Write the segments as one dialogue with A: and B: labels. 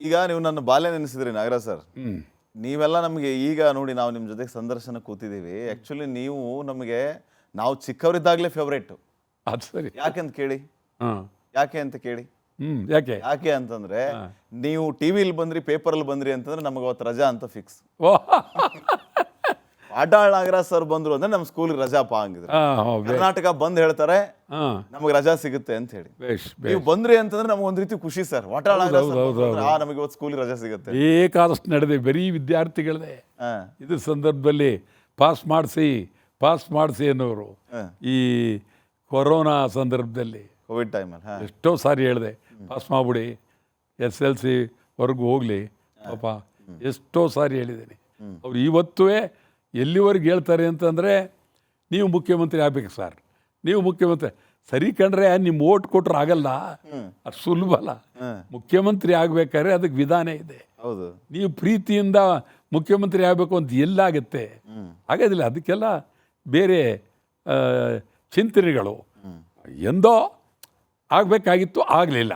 A: ಈಗ ನೀವು ನನ್ನ ಬಾಲ್ಯ ನೆನೆಸಿದ್ರಿ ನಾಗರಾಜ್ ಸರ್.
B: ಹ್ಞೂ
A: ನೀವೆಲ್ಲ ನಮಗೆ ಈಗ ನೋಡಿ ನಾವು ನಿಮ್ಮ ಜೊತೆಗೆ ಸಂದರ್ಶನ ಕೂತಿದ್ದೀವಿ. ಆ್ಯಕ್ಚುಲಿ ನೀವು ನಮಗೆ ನಾವು ಚಿಕ್ಕವರಿದ್ದಾಗಲೇ ಫೇವ್ರೇಟು.
B: ಅದು ಸರಿ.
A: ಯಾಕೆಂತ ಕೇಳಿ,
B: ಹಾಂ
A: ಯಾಕೆ ಅಂತ ಕೇಳಿ,
B: ಯಾಕೆ
A: ಯಾಕೆ ಅಂತಂದ್ರೆ ನೀವು ಟಿವಿಲಿ ಬಂದ್ರಿ, ಪೇಪರಲ್ಲಿ ಬಂದ್ರಿ ಅಂತಂದ್ರೆ ನಮಗೆ ಅವತ್ತು ರಜಾ ಅಂತ ಫಿಕ್ಸ್.
B: ಓ
A: ವಾಟಾಳ್ ನಾಗರಾಜ್ ಸರ್ ಬಂದ್ರು ಅಂದ್ರೆ ನಮ್ಮ ಸ್ಕೂಲಿಗೆ ರಜಾಪ ಹಂಗಿದ್ರೆ.
B: ಹಾಂ
A: ಕರ್ನಾಟಕ ಬಂದ್ ಹೇಳ್ತಾರೆ
B: ಹಾಂ
A: ನಮಗೆ ರಜಾ ಸಿಗುತ್ತೆ ಅಂತ ಹೇಳಿ.
B: ಬೇಷ್
A: ನೀವು ಬಂದ್ರಿ ಅಂತಂದ್ರೆ ನಮ್ಗೆ ಒಂದ್ ರೀತಿ ಖುಷಿ ಸರ್. ವಾಟಾಳ್ ನಾಗರಾಜ್ ಸರ್
B: ಹೌದು,
A: ಬಂದ್ರು ಅಂದ್ರೆ, ನಮಗೆ ಇವತ್ತು ಸ್ಕೂಲಿಗೆ ರಜಾ ಸಿಗುತ್ತೆ.
B: ಬೇಕಾದಷ್ಟು ನಡೆದೆ, ಬರೀ ವಿದ್ಯಾರ್ಥಿಗಳದೇ
A: ಹಾ
B: ಇದ್ರ ಸಂದರ್ಭದಲ್ಲಿ ಪಾಸ್ ಮಾಡಿಸಿ ಅನ್ನೋರು. ಈ ಕೊರೋನಾ ಸಂದರ್ಭದಲ್ಲಿ
A: ಕೋವಿಡ್ ಟೈಮಲ್ಲಿ. ಹಾ
B: ಎಷ್ಟೋ ಸಾರಿ ಹೇಳಿದೆ, ಪಾಸ್ ಮಾಡಿಬಿಡಿ, SLC ವರ್ಗೂ ಹೋಗಲಿ ಪಾಪ, ಎಷ್ಟೋ ಸಾರಿ ಹೇಳಿದ್ದೀನಿ. ಅವ್ರು ಇವತ್ತೂ ಎಲ್ಲಿವರೆಗೆ ಹೇಳ್ತಾರೆ ಅಂತಂದರೆ, ನೀವು ಮುಖ್ಯಮಂತ್ರಿ ಆಗ್ಬೇಕು ಸರ್, ನೀವು ಮುಖ್ಯಮಂತ್ರಿ. ಸರಿ ಕಂಡ್ರೆ ನಿಮ್ಮ ಓಟ್ ಕೊಟ್ರೆ ಆಗಲ್ಲ, ಅದು ಸುಲಭ ಅಲ್ಲ. ಮುಖ್ಯಮಂತ್ರಿ ಆಗಬೇಕಾದ್ರೆ ಅದಕ್ಕೆ ವಿಧಾನ ಇದೆ.
A: ಹೌದು.
B: ನೀವು ಪ್ರೀತಿಯಿಂದ ಮುಖ್ಯಮಂತ್ರಿ ಆಗಬೇಕು ಅಂತ ಎಲ್ಲಾಗುತ್ತೆ, ಆಗೋದಿಲ್ಲ. ಅದಕ್ಕೆಲ್ಲ ಬೇರೆ ಚಿಂತನೆಗಳು. ಎಂದೋ ಆಗಬೇಕಾಗಿತ್ತು, ಆಗಲಿಲ್ಲ.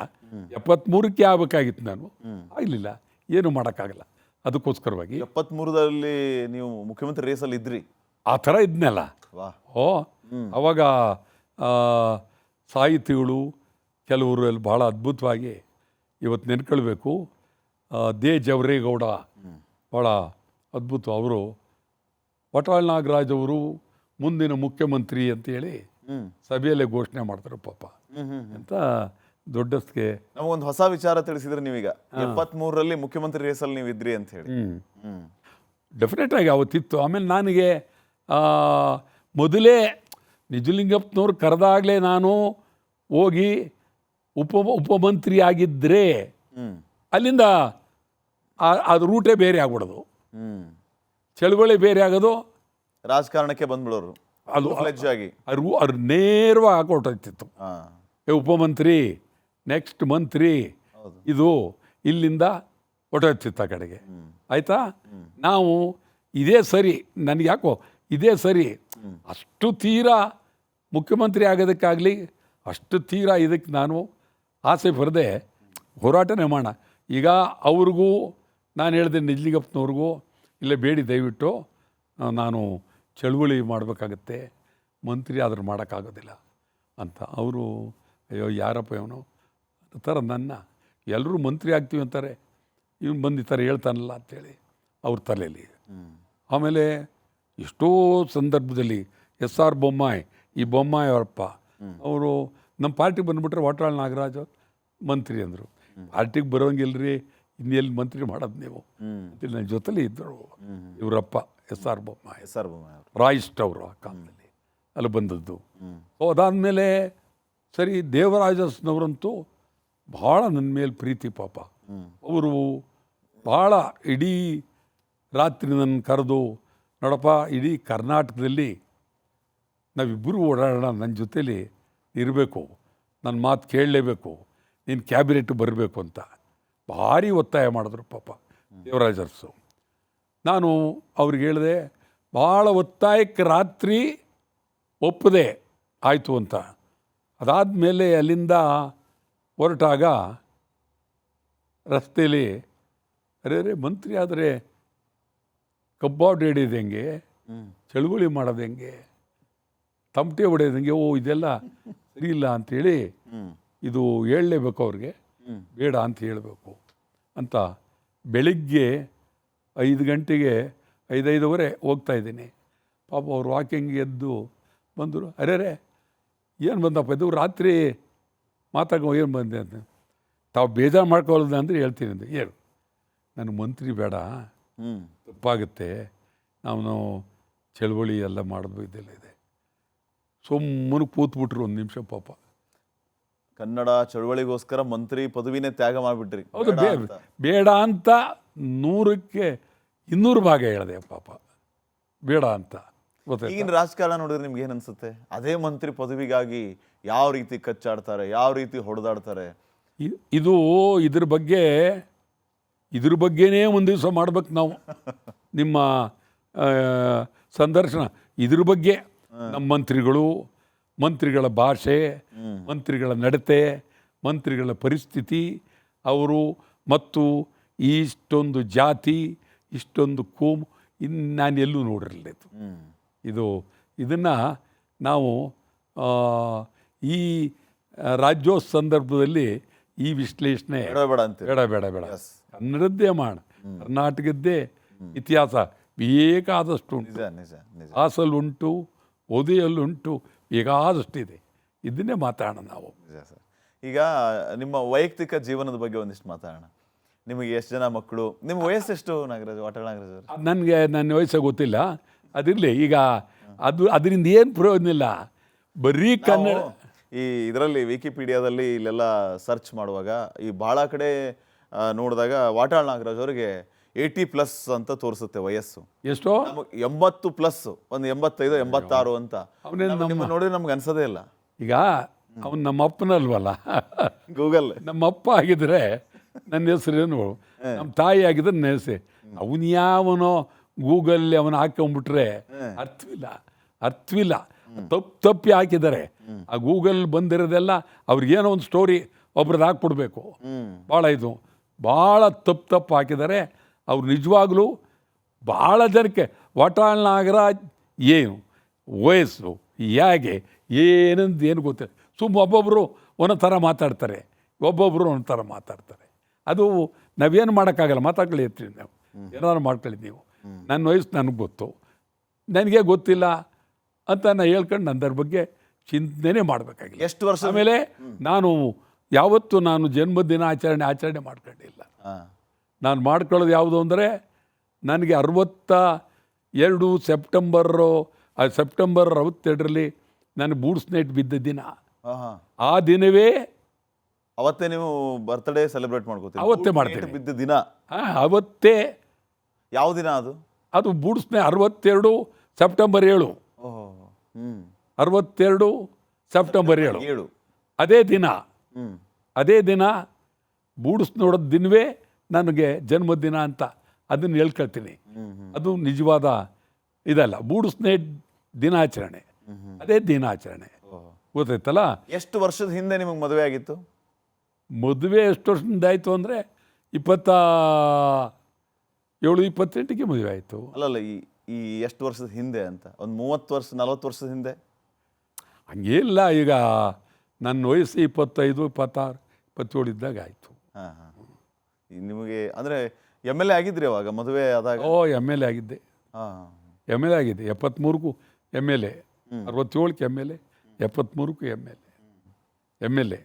B: 73ಕ್ಕೆ ಆಗಬೇಕಾಗಿತ್ತು, ನಾನು ಆಗಲಿಲ್ಲ, ಏನು ಮಾಡೋಕ್ಕಾಗಲ್ಲ. ಅದಕ್ಕೋಸ್ಕರವಾಗಿ
A: 73ರಲ್ಲಿ ನೀವು ಮುಖ್ಯಮಂತ್ರಿ ರೇಸಲ್ಲಿ ಇದ್ರಿ.
B: ಆ ಥರ ಇದ್ನಲ್ಲ.
A: ವಾ.
B: ಅವಾಗ ಸಾಹಿತಿಗಳು ಕೆಲವರು ಅಲ್ಲಿ ಭಾಳ ಅದ್ಭುತವಾಗಿ ಇವತ್ತು ನೆನ್ಕೊಳ್ಬೇಕು. ದೇ ಜವರೇಗೌಡ ಭಾಳ ಅದ್ಭುತ. ಅವರು ವಾಟಾಳ್ ನಾಗರಾಜ್ ಅವರು ಮುಂದಿನ ಮುಖ್ಯಮಂತ್ರಿ ಅಂತೇಳಿ ಸಭೆಯಲ್ಲೇ ಘೋಷಣೆ ಮಾಡ್ತಾರೆ ಪಾಪ. ಅಂತ ದೊಡ್ಡಸ್ಗೆ
A: ನಮಗೊಂದು ಹೊಸ ವಿಚಾರ ತಿಳಿಸಿದ್ರೆ ನೀವೀಗ 73ರಲ್ಲಿ ಮುಖ್ಯಮಂತ್ರಿ ರೇಸಲ್ಲಿ ನೀವು ಇದ್ರಿ ಅಂತ ಹೇಳಿ.
B: ಡೆಫಿನೆಟ್ ಆಗಿ ಅವತ್ತಿತ್ತು. ಆಮೇಲೆ ನನಗೆ ಮೊದಲೇ ನಿಜಲಿಂಗಪ್ಪನವ್ರು ಕರೆದಾಗಲೇ ನಾನು ಹೋಗಿ ಉಪಮಂತ್ರಿ ಆಗಿದ್ದರೆ ಅಲ್ಲಿಂದ ಅದು ರೂಟೇ ಬೇರೆ ಆಗ್ಬಿಡೋದು, ಚಳುವಳಿ ಬೇರೆ ಆಗೋದು,
A: ರಾಜಕಾರಣಕ್ಕೆ ಬಂದ್ಬಿಡೋರು
B: ಅದು
A: ಆಗಿ
B: ಅವ್ರು ನೇರವಾಗಿ ಹಾಕೊಟ್ಟಿತ್ತು. ಉಪಮಂತ್ರಿ, ನೆಕ್ಸ್ಟ್ ಮಂತ್ರಿ, ಇದು ಇಲ್ಲಿಂದ ಹೊಟ್ಟೋಗ್ತಿತ್ತು ಆ ಕಡೆಗೆ. ಆಯಿತಾ, ನಾವು ಇದೇ ಸರಿ, ನನಗೆ ಯಾಕೋ ಇದೇ ಸರಿ, ಅಷ್ಟು ತೀರಾ ಮುಖ್ಯಮಂತ್ರಿ ಆಗೋದಕ್ಕಾಗಲಿ, ಅಷ್ಟು ತೀರಾ ಇದಕ್ಕೆ ನಾನು ಆಸೆ ಬರದೆ ಹೋರಾಟನೇ ಮಾಡೋಣ. ಈಗ ಅವ್ರಿಗೂ ನಾನು ಹೇಳಿದೆ, ನಿಜಲಿಂಗಪ್ಪನವ್ರಿಗೂ, ಇಲ್ಲೇ ಬೇಡಿ ದಯವಿಟ್ಟು ನಾನು ಚಳುವಳಿ ಮಾಡಬೇಕಾಗತ್ತೆ, ಮಂತ್ರಿ ಆದರೂ ಮಾಡೋಕ್ಕಾಗೋದಿಲ್ಲ ಅಂತ. ಅವರು ಅಯ್ಯೋ ಯಾರಪ್ಪ ಇವನು ಆ ಥರ, ನನ್ನ ಎಲ್ಲರೂ ಮಂತ್ರಿ ಆಗ್ತೀವಿ ಅಂತಾರೆ, ಇವನು ಬಂದು ಈ ಥರ ಹೇಳ್ತಾನಲ್ಲ ಅಂಥೇಳಿ ಅವ್ರ ತಲೆಯಲ್ಲಿ. ಆಮೇಲೆ ಎಷ್ಟೋ ಸಂದರ್ಭದಲ್ಲಿ SR ಬೊಮ್ಮಾಯಿ, ಈ ಬೊಮ್ಮಾಯಿ ಅವರಪ್ಪ ಅವರು ನಮ್ಮ ಪಾರ್ಟಿಗೆ ಬಂದುಬಿಟ್ರೆ ವಾಟಾಳ್ ನಾಗರಾಜ್ ಮಂತ್ರಿ ಅಂದರು. ಪಾರ್ಟಿಗೆ ಬರೋಂಗಿಲ್ಲರಿ, ಇನ್ನೆಲ್ಲಿ ಮಂತ್ರಿ ಮಾಡೋದು ನೀವು ಅಂತೇಳಿ ನನ್ನ ಜೊತೆಲಿ ಇದ್ದರು ಇವರಪ್ಪ SR ಬೊಮ್ಮಾಯಿ. ರಾಯಿಸ್ಟ್ ಅವರು ಆ ಕಾಲದಲ್ಲಿ ಅಲ್ಲಿ ಬಂದದ್ದು. ಅದಾದಮೇಲೆ ಸರಿ, ದೇವರಾಜಸ್ನವರಂತೂ ಭಾಳ ನನ್ನ ಮೇಲೆ ಪ್ರೀತಿ ಪಾಪ. ಅವರು ಭಾಳ ಇಡೀ ರಾತ್ರಿ ನನ್ನ ಕರೆದು, ನೋಡಪ್ಪ ಇಡೀ ಕರ್ನಾಟಕದಲ್ಲಿ ನಾವಿಬ್ಬರು ಓಡಾಡೋಣ, ನನ್ನ ಜೊತೇಲಿ ಇರಬೇಕು, ನನ್ನ ಮಾತು ಕೇಳಲೇಬೇಕು, ನೀನು ಕ್ಯಾಬಿನೆಟ್ ಬರಬೇಕು ಅಂತ ಭಾರಿ ಒತ್ತಾಯ ಮಾಡಿದ್ರು ಪಾಪ ದೇವರಾಜರ್ಸು. ನಾನು ಅವ್ರಿಗೆ ಹೇಳಿದೆ, ಭಾಳ ಒತ್ತಾಯಕ್ಕೆ ರಾತ್ರಿ ಒಪ್ಪದೆ ಆಯಿತು ಅಂತ. ಅದಾದಮೇಲೆ ಅಲ್ಲಿಂದ ಹೊರಟಾಗ ರಸ್ತೆಯಲ್ಲಿ ಅರೆ ಮಂತ್ರಿ ಆದರೆ ಕಬ್ಬಾರ್ಡ್ ಹಿಡಿಯೋದು ಹೆಂಗೆ, ಚಳುವಳಿ ಮಾಡೋದು ಹೆಂಗೆ, ತಮಟೆ ಹೊಡೆಯೋದು ಹೆಂಗೆ, ಓ ಇದೆಲ್ಲ ಸರಿ ಇಲ್ಲ ಅಂಥೇಳಿ, ಇದು ಹೇಳಲೇಬೇಕು ಅವ್ರಿಗೆ, ಬೇಡ ಅಂತ ಹೇಳಬೇಕು ಅಂತ. ಬೆಳಿಗ್ಗೆ 5 ಗಂಟೆಗೆ 5:05 ಹೋಗ್ತಾಯಿದ್ದೀನಿ. ಪಾಪ ಅವರು ವಾಕಿಂಗ್ ಎದ್ದು ಬಂದರು. ಅರೆ ಏನು ಬಂದಪ್ಪ ಇದು, ರಾತ್ರಿ ಮಾತಾಡೋ ಏನು ಬಂದೆ ಅಂತ. ತಾವು ಬೇಜಾರು ಮಾಡ್ಕೊಳ್ಳೋದು ಅಂದರೆ ಹೇಳ್ತೀನಿ ಅಂತ. ಹೇಳು, ನನಗೆ ಮಂತ್ರಿ ಬೇಡ, ತಪ್ಪಾಗುತ್ತೆ, ನಾವು ಚಳುವಳಿ ಎಲ್ಲ ಮಾಡೋದು ಇದೆಲ್ಲ ಇದೆ. ಸುಮ್ಮನೆ ಕೂತ್ಬಿಟ್ರು ಒಂದು ನಿಮಿಷ ಪಾಪ.
A: ಕನ್ನಡ ಚಳುವಳಿಗೋಸ್ಕರ ಮಂತ್ರಿ ಪದವಿನೇ ತ್ಯಾಗ ಮಾಡಿಬಿಟ್ರಿ.
B: ಹೌದು, ಬೇಡ ಅಂತ 100ಕ್ಕೆ 200 ಭಾಗ ಹೇಳಿದೆ ಪಾಪ, ಬೇಡ ಅಂತ.
A: ಈಗಿನ ರಾಜಕಾರಣ ನೋಡಿದ್ರೆ ನಿಮ್ಗೆ ಏನು ಅನ್ಸುತ್ತೆ? ಅದೇ ಮಂತ್ರಿ ಪದವಿಗಾಗಿ ಯಾವ ರೀತಿ ಕಚ್ಚಾಡ್ತಾರೆ, ಯಾವ ರೀತಿ ಹೊಡೆದಾಡ್ತಾರೆ.
B: ಇದು ಇದ್ರ ಬಗ್ಗೆನೇ ಒಂದು ದಿವಸ ಮಾಡ್ಬೇಕು ನಾವು, ನಿಮ್ಮ ಸಂದರ್ಶನ ಇದ್ರ ಬಗ್ಗೆ. ನಮ್ಮ ಮಂತ್ರಿಗಳ ಭಾಷೆ, ಮಂತ್ರಿಗಳ ನಡತೆ, ಮಂತ್ರಿಗಳ ಪರಿಸ್ಥಿತಿ, ಅವರು ಮತ್ತು ಇಷ್ಟೊಂದು ಜಾತಿ, ಇಷ್ಟೊಂದು ಕೋಮು ನಾನು ಎಲ್ಲೂ ನೋಡಿರಲಿಲ್ಲ ಇದನ್ನು ನಾವು ಈ ರಾಜ್ಯೋತ್ಸವ ಸಂದರ್ಭದಲ್ಲಿ ಈ ವಿಶ್ಲೇಷಣೆ
A: ಬೇಡ ಅಂತೀರಿ.
B: ಬೇಡ ಕನ್ನಡದ್ದೇ ಮಾಡ, ಕರ್ನಾಟಕದ್ದೇ ಇತಿಹಾಸ ಬೇಕಾದಷ್ಟು ಉಂಟು.
A: ನಿಜ
B: ಹಾಸಲ್ಲುಂಟು, ಓದಿಯಲ್ಲುಂಟು, ಬೇಕಾದಷ್ಟಿದೆ. ಇದನ್ನೇ ಮಾತಾಡೋಣ ನಾವು.
A: ನಿಜ ಸರ್. ಈಗ ನಿಮ್ಮ ವೈಯಕ್ತಿಕ ಜೀವನದ ಬಗ್ಗೆ ಒಂದಿಷ್ಟು ಮಾತಾಡೋಣ. ನಿಮಗೆ ಎಷ್ಟು ಜನ ಮಕ್ಕಳು? ನಿಮ್ಮ ವಯಸ್ಸೆಷ್ಟು ನಾಗರಾಜ್, ವಾಟಾಳ್ ನಾಗರಾಜ್ ಅವರು?
B: ನನಗೆ ನನ್ನ ವಯಸ್ಸು ಗೊತ್ತಿಲ್ಲ, ಅದಿರಲಿ. ಈಗ ಅದರಿಂದ ಏನು ಪ್ರಯೋಜನ ಇಲ್ಲ. ಬರೀ ಕನ್ನಡ
A: ಈ ಇದರಲ್ಲಿ ವಿಕಿಪೀಡಿಯಾದಲ್ಲಿ ಇಲ್ಲೆಲ್ಲ ಸರ್ಚ್ ಮಾಡುವಾಗ ಈ ಭಾಳ ಕಡೆ ನೋಡಿದಾಗ ವಾಟಾಳ್ ನಾಗರಾಜ್ ಅವರಿಗೆ 80+ ಅಂತ ತೋರಿಸುತ್ತೆ ವಯಸ್ಸು.
B: ಎಷ್ಟೋ
A: 80+, ಒಂದು 85, 86 ಅಂತ. ನಿಮ್ಮ ನೋಡಿದ್ರೆ ನಮ್ಗೆ ಅನ್ಸೋದೇ ಇಲ್ಲ.
B: ಈಗ ಅವನು ನಮ್ಮ ಅಪ್ಪನಲ್ವಲ್ಲ,
A: ಗೂಗಲ್
B: ನಮ್ಮಪ್ಪ ಆಗಿದ್ರೆ ನನ್ನ ಹೆಸರೇನು, ನಮ್ಮ ತಾಯಿ ಆಗಿದ್ರೆ ನನ್ನ ಹೆಸರು. ಅವನು ಯಾವನೋ ಗೂಗಲ್ಲಿ ಅವನು ಹಾಕೊಂಡ್ಬಿಟ್ರೆ ಅರ್ಥವಿಲ್ಲ. ತಪ್ಪಿ ಹಾಕಿದ್ದಾರೆ. ಆ ಗೂಗಲ್ ಬಂದಿರೋದೆಲ್ಲ ಅವ್ರಿಗೇನೋ ಒಂದು ಸ್ಟೋರಿ ಒಬ್ರದ್ದು ಹಾಕ್ಬಿಡ್ಬೇಕು. ಭಾಳ ತಪ್ಪು ಹಾಕಿದ್ದಾರೆ. ಅವ್ರು ನಿಜವಾಗ್ಲೂ ಭಾಳ ಜನಕ್ಕೆ ವಾಟಾಳ್ ನಾಗರಾಜ್ ಏನು ವಯಸ್ಸು ಹೇಗೆ ಏನು ಗೊತ್ತಿಲ್ಲ. ಒಬ್ಬೊಬ್ಬರು ಒಂದೊಂದು ಥರ ಮಾತಾಡ್ತಾರೆ, ಅದು ನಾವೇನು ಮಾಡೋಕ್ಕಾಗಲ್ಲ. ಮಾತಾಡ್ಕೊಳ್ಳಿ ಇರ್ತೀವಿ ನಾವು, ಏನಾದ್ರು ಮಾಡ್ಕೊಳ್ಳಿ ನೀವು. ನನ್ನ ವಯಸ್ಸು ನನಗೆ ಗೊತ್ತು, ನನಗೆ ಗೊತ್ತಿಲ್ಲ ಅಂತ ನಾನು ಹೇಳ್ಕೊಂಡು ನನ್ನ ಬಗ್ಗೆ ಚಿಂತನೆ ಮಾಡಬೇಕಾಗಿಲ್ಲ.
A: ಎಷ್ಟು ವರ್ಷ
B: ಆಮೇಲೆ ನಾನು ಯಾವತ್ತೂ ಜನ್ಮದಿನ ಆಚರಣೆ ಮಾಡ್ಕೊಂಡಿಲ್ಲ. ನಾನು ಮಾಡ್ಕೊಳ್ಳೋದು ಯಾವುದು ಅಂದರೆ, ನನಗೆ 62 ಸೆಪ್ಟೆಂಬರ್ 62ರಲ್ಲಿ ನನಗೆ ಬೂಟ್ಸ್ ನೈಟ್ ಬಿದ್ದ ದಿನ. ಆ ದಿನವೇ
A: ಅವತ್ತೇ ನೀವು ಬರ್ತ್ಡೇ ಸೆಲೆಬ್ರೇಟ್ ಮಾಡ್ಕೋತೀವಿ?
B: ಅವತ್ತೇ ಮಾಡ್ತೀನಿ.
A: ಬಿದ್ದ ದಿನ
B: ಅವತ್ತೇ.
A: ಯಾವ ದಿನ ಅದು?
B: ಅದು ಬೂಟ್ಸ್ ನೈಟ್ 62 ಸೆಪ್ಟೆಂಬರ್ 7. 62 ಸೆಪ್ಟೆಂಬರ್ 7 ಅದೇ ದಿನ ಬೂಟ್ಸ್ ನೋಡೋದು ದಿನವೇ ನನಗೆ ಜನ್ಮದಿನ ಅಂತ ಅದನ್ನು ಹೇಳ್ಕೊಳ್ತೀನಿ. ಅದು ನಿಜವಾದ ಇದಲ್ಲ, ಬೂಟ್ಸ್ ನೈಟ್ ದಿನಾಚರಣೆ, ಅದೇ ದಿನಾಚರಣೆ. ಗೊತ್ತಾಯ್ತಲ್ಲ?
A: ಎಷ್ಟು ವರ್ಷದ ಹಿಂದೆ ನಿಮಗೆ ಮದುವೆ ಆಗಿತ್ತು?
B: ಮದುವೆ ಎಷ್ಟು ವರ್ಷದಿಂದ ಆಯಿತು ಅಂದರೆ 27-28ಗೆ ಮದುವೆ ಆಯಿತು.
A: ಅಲ್ಲಲ್ಲ, ಈ ಎಷ್ಟು ವರ್ಷದ ಹಿಂದೆ ಅಂತ? ಒಂದು 30 ವರ್ಷ 40 ವರ್ಷದ ಹಿಂದೆ?
B: ಹಂಗೇನಿಲ್ಲ. ಈಗ ನನ್ನ ವಯಸ್ಸು 25, 26, 27 ಇದ್ದಾಗ ಆಯಿತು.
A: ನಿಮಗೆ ಅಂದರೆ MLA ಆಗಿದ್ರಿ ಅವಾಗ ಮದುವೆ ಆದಾಗ?
B: MLA ಆಗಿದ್ದೆ. MLA ಆಗಿದೆ. 73ಕ್ಕೂ MLA, 67ಕ್ಕೆ MLA, 73ಕ್ಕೂ MLA.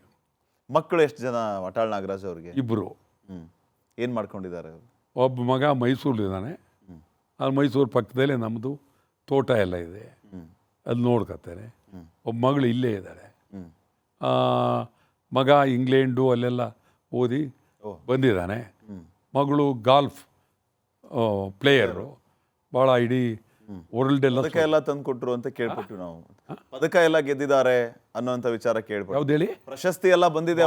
A: ಮಕ್ಕಳು ಎಷ್ಟು ಜನ ವಾಟಾಳ್ ನಾಗರಾಜ್ ಅವ್ರಿಗೆ?
B: 2.
A: ಏನು ಮಾಡ್ಕೊಂಡಿದ್ದಾರೆ?
B: ಒಬ್ಬ ಮಗ ಮೈಸೂರಲ್ಲಿದ್ದಾನೆ. ಅಲ್ಲಿ ಮೈಸೂರು ಪಕ್ಕದಲ್ಲೇ ನಮ್ಮದು ತೋಟ ಎಲ್ಲ ಇದೆ, ಅದು ನೋಡ್ಕೊತಾರೆ. ಒಬ್ಬ ಮಗಳು ಇಲ್ಲೇ ಇದ್ದಾಳೆ. ಮಗ ಇಂಗ್ಲೆಂಡು ಅಲ್ಲೆಲ್ಲ ಓದಿ ಬಂದಿದ್ದಾನೆ. ಮಗಳು ಗಾಲ್ಫ್ ಪ್ಲೇಯರು, ಭಾಳ ಇಡೀ ವರ್ಲ್ಡ್
A: ಎಲ್ಲ ತಂದು ಕೊಟ್ಟರು ಅಂತ ಕೇಳ್ಬಿಟ್ಟು ನಾವು. ಪದಕ ಎಲ್ಲ ಗೆದ್ದಿದ್ದಾರೆ ಅನ್ನೋಂಥ ವಿಚಾರ ಕೇಳ್ಬೋದು.
B: ಯಾವ್ದು ಹೇಳಿ?
A: ಪ್ರಶಸ್ತಿ ಎಲ್ಲ ಬಂದಿದೆ.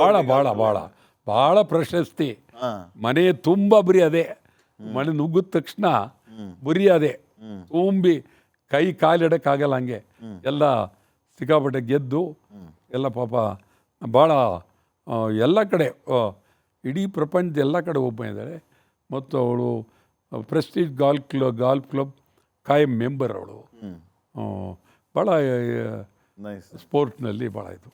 B: ಭಾಳ ಪ್ರಶಸ್ತಿ. ಮನೆ ತುಂಬ ಬರೀ ಅದೇ. ಮನೆ ನುಗ್ಗಿದ ತಕ್ಷಣ ಬರೀ ಅದೇ ತುಂಬಿ ಕೈ ಕಾಲಿಡಕ್ಕಾಗಲ್ಲ. ಹಂಗೆ ಎಲ್ಲ ಸಿಕ್ಕಾಪಟ್ಟೆ ಗೆದ್ದು ಎಲ್ಲ ಪಾಪ ಭಾಳ ಎಲ್ಲ ಕಡೆ, ಇಡೀ ಪ್ರಪಂಚದ ಎಲ್ಲ ಕಡೆ ಒಬ್ಬನಿದ್ದಾಳೆ. ಮತ್ತು ಅವಳು ಪ್ರೆಸ್ಟೀಜ್ ಗಾಲ್ಫ್ ಕ್ಲಬ್ ಕಾಯಂ ಮೆಂಬರ್. ಅವಳು ಭಾಳ ಸ್ಪೋರ್ಟ್ನಲ್ಲಿ ಭಾಳ ಇದು.